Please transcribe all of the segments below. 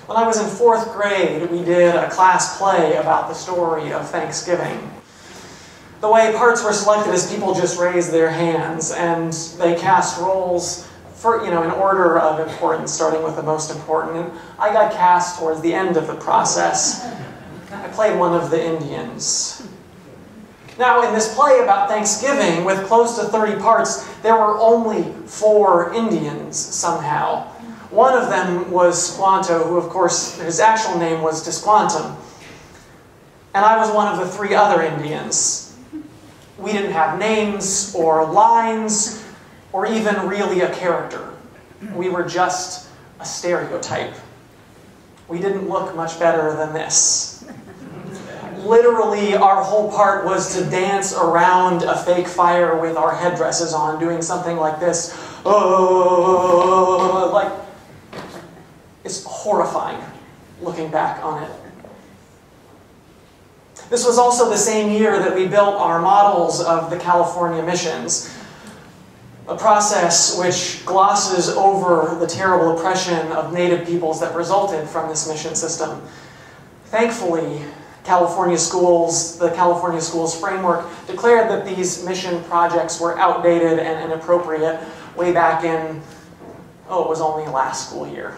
When I was in 4th grade, we did a class play about the story of Thanksgiving. The way parts were selected is people just raised their hands, and they cast roles for, in order of importance, starting with the most important. And I got cast towards the end of the process. I played one of the Indians. Now, in this play about Thanksgiving, with close to 30 parts, there were only 4 Indians somehow. One of them was Squanto, who, of course, his actual name was Disquantum. And I was one of the 3 other Indians. We didn't have names or lines or even really a character. We were just a stereotype. We didn't look much better than this. Literally, our whole part was to dance around a fake fire with our headdresses on, doing something like this. Oh, like, it's horrifying looking back on it. This was also the same year that we built our models of the California missions, a process which glosses over the terrible oppression of native peoples that resulted from this mission system. Thankfully, the California Schools framework declared that these mission projects were outdated and inappropriate way back in, it was only last school year.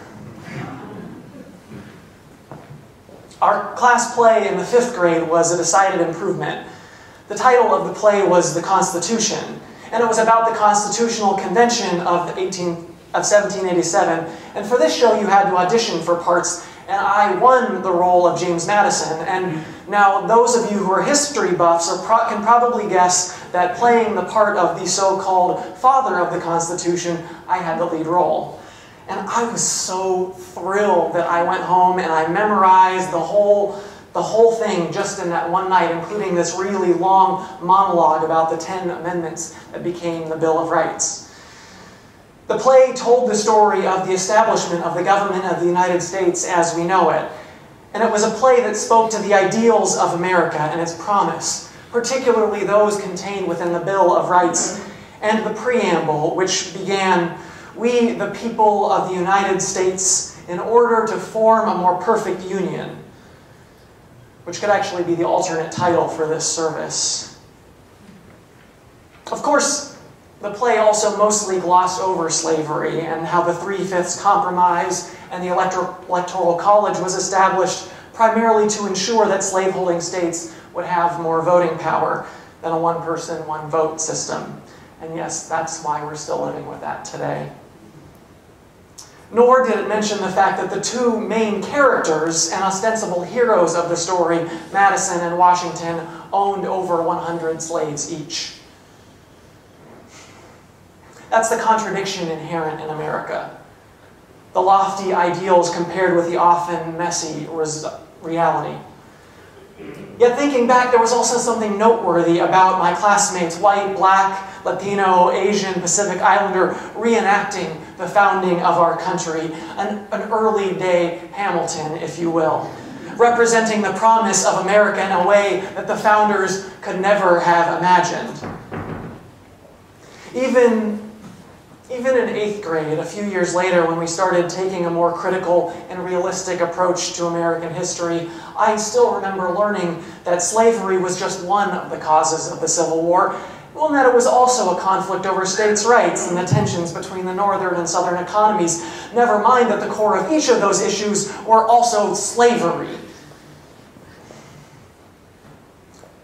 Our class play in the 5th grade was a decided improvement. The title of the play was The Constitution, and it was about the Constitutional Convention of 1787. And for this show, you had to audition for parts, and I won the role of James Madison. And now, those of you who are history buffs can probably guess that playing the part of the so-called father of the Constitution, I had the lead role. And I was so thrilled that I went home and I memorized the whole thing just in that one night, including this really long monologue about the 10 amendments that became the Bill of Rights. The play told the story of the establishment of the government of the United States as we know it. And it was a play that spoke to the ideals of America and its promise, particularly those contained within the Bill of Rights and the preamble, which began, "We, the people of the United States, in order to form a more perfect union," which could actually be the alternate title for this service. Of course, the play also mostly glossed over slavery and how the 3/5 compromise and the Electoral College was established primarily to ensure that slaveholding states would have more voting power than a one-person, one-vote system. And yes, that's why we're still living with that today. Nor did it mention the fact that the 2 main characters and ostensible heroes of the story, Madison and Washington, owned over 100 slaves each. That's the contradiction inherent in America. The lofty ideals compared with the often messy reality. Yet thinking back, there was also something noteworthy about my classmates, white, black, Latino, Asian, Pacific Islander, reenacting the founding of our country, an early day Hamilton, if you will, representing the promise of America in a way that the founders could never have imagined. Even in 8th grade, a few years later, when we started taking a more critical and realistic approach to American history, I still remember learning that slavery was just one of the causes of the Civil War, and that it was also a conflict over states' rights and the tensions between the northern and southern economies. Never mind that the core of each of those issues were also slavery.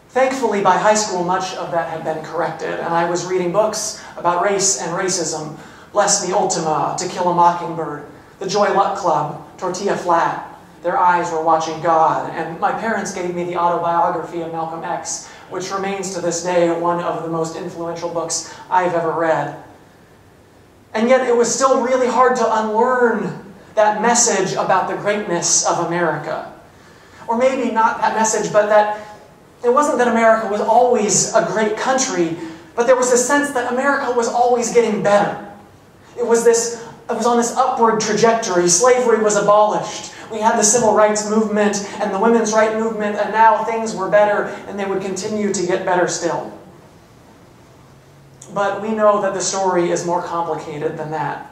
Thankfully, by high school, much of that had been corrected, and I was reading books about race and racism, Bless Me Ultima, To Kill a Mockingbird, The Joy Luck Club, Tortilla Flat, Their Eyes Were Watching God, and my parents gave me the autobiography of Malcolm X, which remains to this day one of the most influential books I've ever read. And yet it was still really hard to unlearn that message about the greatness of America. Or maybe not that message, but that it wasn't that America was always a great country, but there was a sense that America was always getting better. It was on this upward trajectory. Slavery was abolished. We had the civil rights movement and the women's rights movement, and now things were better, and they would continue to get better still. But we know that the story is more complicated than that.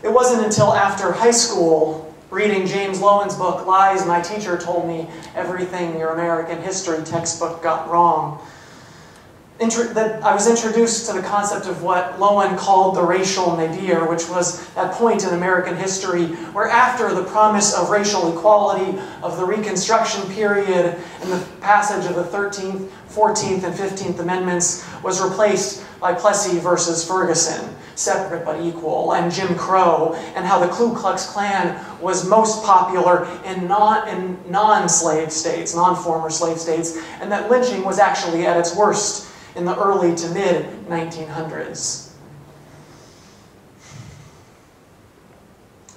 It wasn't until after high school, reading James Lowen's book, Lies My Teacher Told Me Everything Your American History Textbook Got Wrong, that I was introduced to the concept of what Lowen called the racial nadir, which was that point in American history where after the promise of racial equality, of the Reconstruction period, and the passage of the 13th, 14th, and 15th Amendments was replaced by Plessy versus Ferguson, separate but equal, and Jim Crow, and how the Ku Klux Klan was most popular in non-slave states, non-former slave states, and that lynching was actually at its worst in the early to mid-1900s.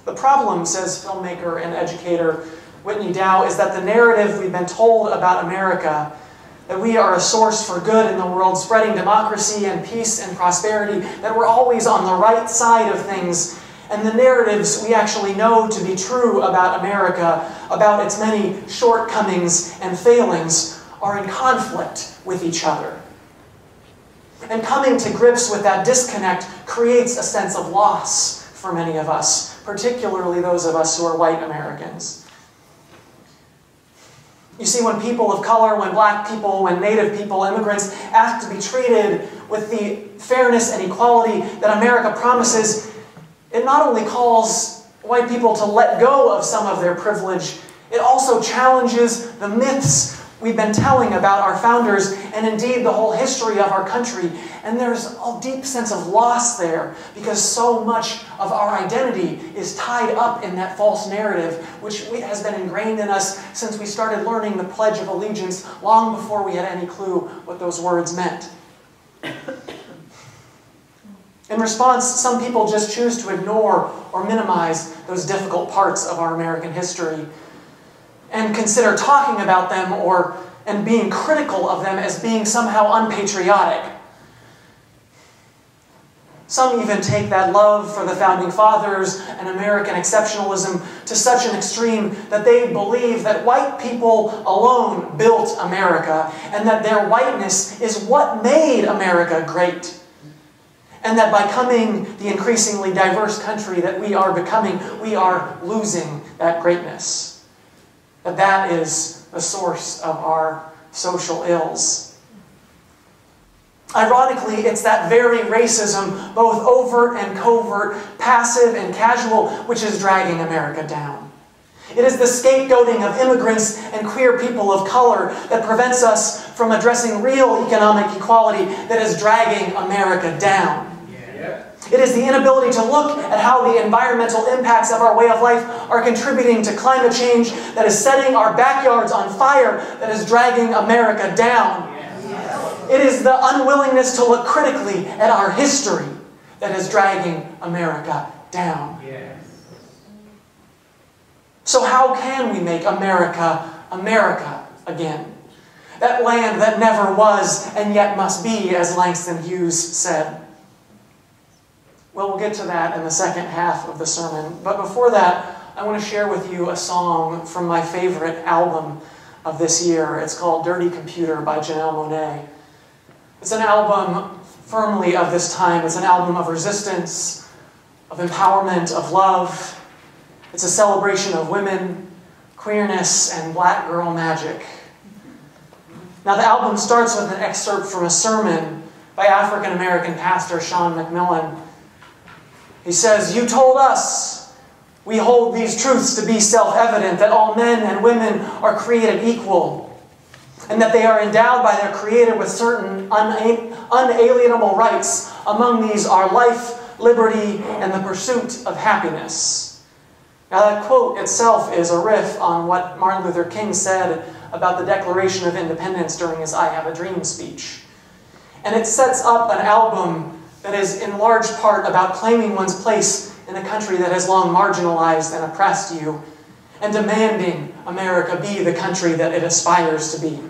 The problem, says filmmaker and educator Whitney Dow, is that the narrative we've been told about America, that we are a source for good in the world, spreading democracy and peace and prosperity, that we're always on the right side of things, and the narratives we actually know to be true about America, about its many shortcomings and failings, are in conflict with each other. And coming to grips with that disconnect creates a sense of loss for many of us, particularly those of us who are white Americans. You see, when people of color, when black people, when native people, immigrants ask to be treated with the fairness and equality that America promises, it not only calls white people to let go of some of their privilege, it also challenges the myths we've been telling about our founders and indeed the whole history of our country. And there's a deep sense of loss there because so much of our identity is tied up in that false narrative, which has been ingrained in us since we started learning the Pledge of Allegiance long before we had any clue what those words meant. In response, some people just choose to ignore or minimize those difficult parts of our American history and consider talking about them and being critical of them as being somehow unpatriotic. Some even take that love for the Founding Fathers and American exceptionalism to such an extreme that they believe that white people alone built America and that their whiteness is what made America great. And that by becoming the increasingly diverse country that we are becoming, we are losing that greatness. That is the source of our social ills. Ironically, it's that very racism, both overt and covert, passive and casual, which is dragging America down. It is the scapegoating of immigrants and queer people of color that prevents us from addressing real economic equality that is dragging America down. It is the inability to look at how the environmental impacts of our way of life are contributing to climate change that is setting our backyards on fire that is dragging America down. It is the unwillingness to look critically at our history that is dragging America down. So how can we make America, America again? That land that never was and yet must be, as Langston Hughes said. Well, we'll get to that in the second half of the sermon. But before that, I want to share with you a song from my favorite album of this year. It's called Dirty Computer by Janelle Monáe. It's an album firmly of this time. It's an album of resistance, of empowerment, of love. It's a celebration of women, queerness, and black girl magic. Now, the album starts with an excerpt from a sermon by African-American pastor Sean McMillan. He says, "You told us, we hold these truths to be self-evident, that all men and women are created equal, and that they are endowed by their Creator with certain unalienable rights. Among these are life, liberty, and the pursuit of happiness." Now that quote itself is a riff on what Martin Luther King said about the Declaration of Independence during his I Have a Dream speech. And it sets up an album that is in large part about claiming one's place in a country that has long marginalized and oppressed you, and demanding America be the country that it aspires to be.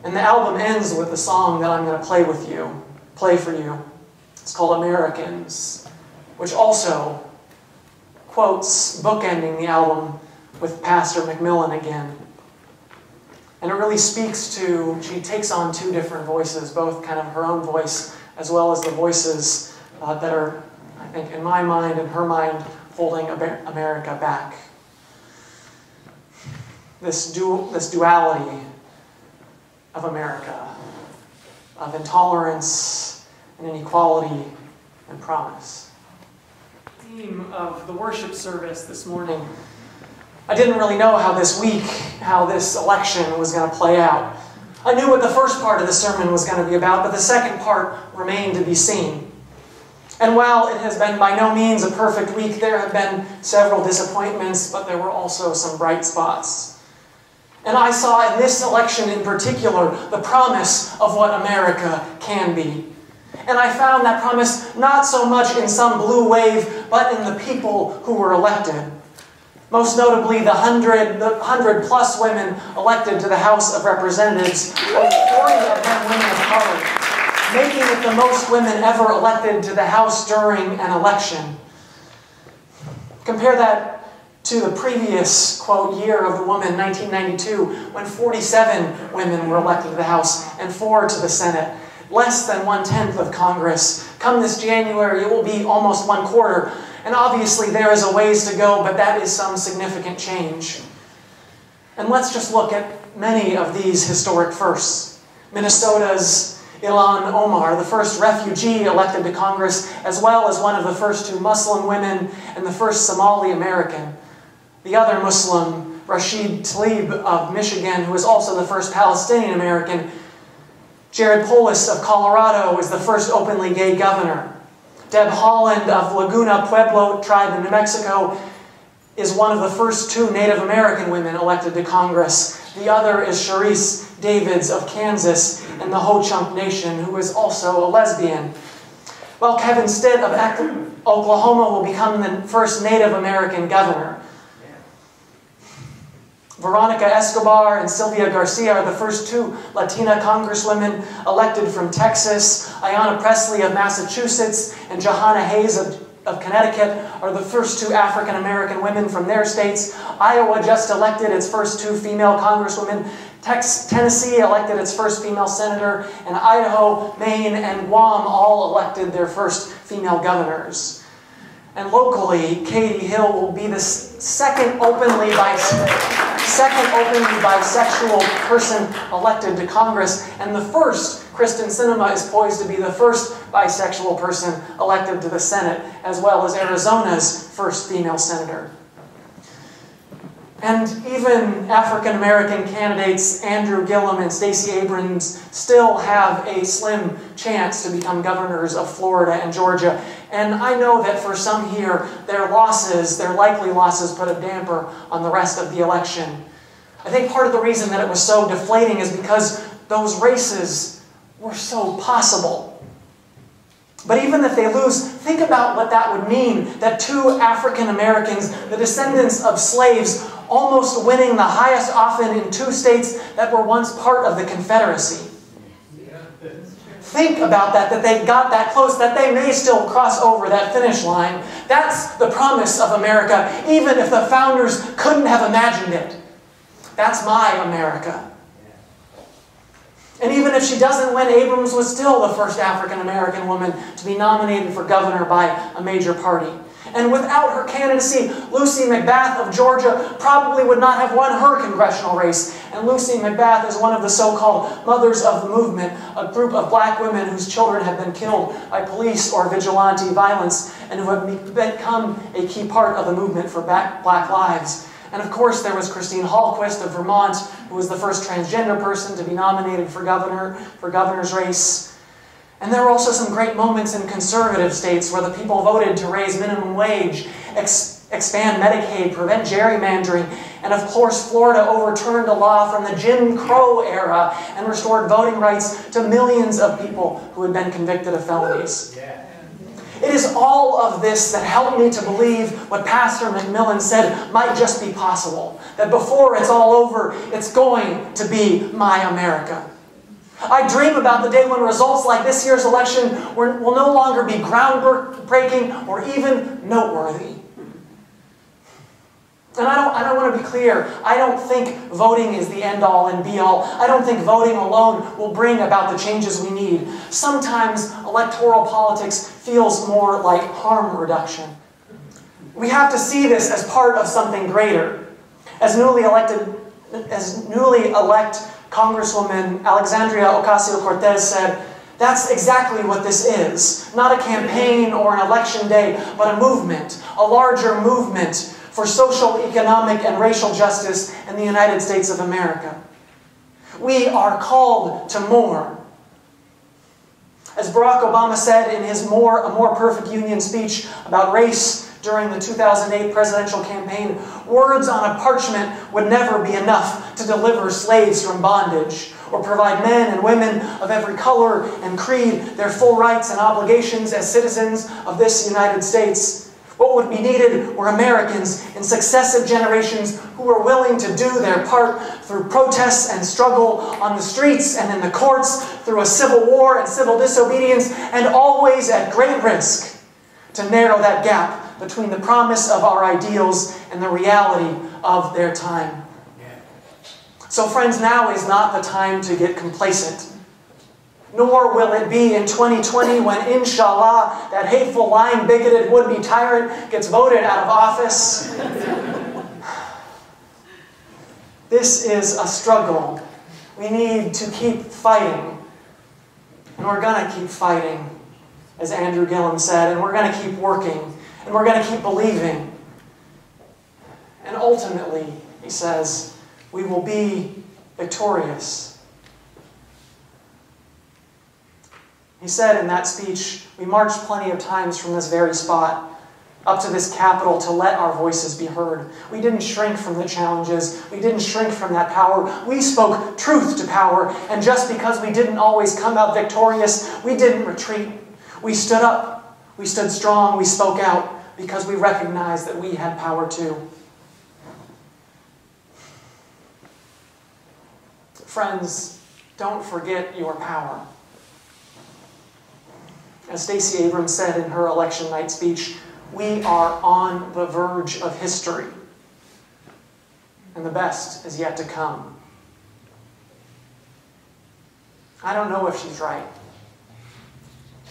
And the album ends with the song that I'm going to play for you. It's called Americans, which also quotes, bookending the album, with Pastor McMillan again. And it really speaks to, she takes on two different voices, both kind of her own voice, as well as the voices that are think, in my mind and her mind, holding America back. This duality of America, of intolerance and inequality and promise. The theme of the worship service this morning, I didn't really know how this election was going to play out. I knew what the first part of the sermon was going to be about, but the second part remained to be seen. And while it has been by no means a perfect week, there have been several disappointments, but there were also some bright spots. And I saw in this election in particular the promise of what America can be. And I found that promise not so much in some blue wave, but in the people who were elected. Most notably, the 100 plus women elected to the House of Representatives, 40 of them women of color, making it the most women ever elected to the House during an election. Compare that to the previous, quote, year of the woman, 1992, when 47 women were elected to the House and 4 to the Senate. Less than 1/10 of Congress. Come this January, it will be almost 1/4. And obviously there is a ways to go, but that is some significant change. And let's just look at many of these historic firsts. Minnesota's Ilhan Omar, the first refugee elected to Congress, as well as one of the first 2 Muslim women and the first Somali American. The other Muslim, Rashid Tlaib of Michigan, who is also the first Palestinian American. Jared Polis of Colorado is the first openly gay governor. Deb Haaland of Laguna Pueblo tribe in New Mexico is one of the first 2 Native American women elected to Congress. The other is Sharice Davids of Kansas and the Ho-Chunk Nation, who is also a lesbian. Well, Kevin Stitt of Oklahoma will become the first Native American governor. Veronica Escobar and Sylvia Garcia are the first 2 Latina congresswomen elected from Texas. Ayanna Pressley of Massachusetts and Johanna Hayes of Connecticut are the first 2 African American women from their states. Iowa just elected its first 2 female congresswomen. Tennessee elected its first female senator. And Idaho, Maine, and Guam all elected their first female governors. And locally, Katie Hill will be the second openly bisexual person elected to Congress, and the first, Kristen Sinema, is poised to be the first bisexual person elected to the Senate, as well as Arizona's first female senator. And even African-American candidates Andrew Gillum and Stacey Abrams still have a slim chance to become governors of Florida and Georgia. And I know that for some here, their likely losses, put a damper on the rest of the election. I think part of the reason that it was so deflating is because those races were so possible. But even if they lose, think about what that would mean, that 2 African Americans, the descendants of slaves, almost winning the highest often in 2 states that were once part of the Confederacy. Think about that they got that close, that they may still cross over that finish line. That's the promise of America, even if the founders couldn't have imagined it. That's my America. And even if she doesn't win, Abrams was still the first African-American woman to be nominated for governor by a major party. And without her candidacy, Lucy McBath of Georgia probably would not have won her congressional race. And Lucy McBath is one of the so-called mothers of the movement, a group of black women whose children have been killed by police or vigilante violence and who have become a key part of the movement for black lives. And of course, there was Christine Hallquist of Vermont, who was the first transgender person to be nominated for governor's race. And there were also some great moments in conservative states where the people voted to raise minimum wage, expand Medicaid, prevent gerrymandering, and of course, Florida overturned a law from the Jim Crow era and restored voting rights to millions of people who had been convicted of felonies. It is all of this that helped me to believe what Pastor McMillan said might just be possible. That before it's all over, it's going to be my America. I dream about the day when results like this year's election will no longer be groundbreaking or even noteworthy. And I want to be clear, I don't think voting is the end-all and be-all. I don't think voting alone will bring about the changes we need. Sometimes electoral politics feels more like harm reduction. We have to see this as part of something greater. As newly elect Congresswoman Alexandria Ocasio-Cortez said, that's exactly what this is. Not a campaign or an election day, but a movement, a larger movement for social, economic, and racial justice in the United States of America. We are called to more. As Barack Obama said in his A More Perfect Union speech about race during the 2008 presidential campaign, words on a parchment would never be enough to deliver slaves from bondage, or provide men and women of every color and creed their full rights and obligations as citizens of this United States. What would be needed were Americans in successive generations who were willing to do their part through protests and struggle on the streets and in the courts, through a civil war and civil disobedience, and always at great risk to narrow that gap between the promise of our ideals and the reality of their time. So friends, now is not the time to get complacent. Nor will it be in 2020 when, inshallah, that hateful, lying, bigoted, would-be tyrant gets voted out of office. This is a struggle. We need to keep fighting. And we're going to keep fighting, as Andrew Gillum said, and we're going to keep working, and we're going to keep believing. And ultimately, he says, we will be victorious. He said in that speech, we marched plenty of times from this very spot up to this Capitol to let our voices be heard. We didn't shrink from the challenges. We didn't shrink from that power. We spoke truth to power. And just because we didn't always come out victorious, we didn't retreat. We stood up. We stood strong. We spoke out because we recognized that we had power too. Friends, don't forget your power. As Stacey Abrams said in her election night speech, we are on the verge of history, and the best is yet to come. I don't know if she's right.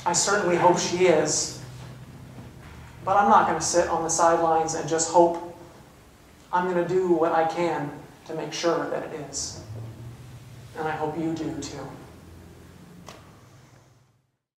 I certainly hope she is. But I'm not going to sit on the sidelines and just hope. I'm going to do what I can to make sure that it is. And I hope you do too.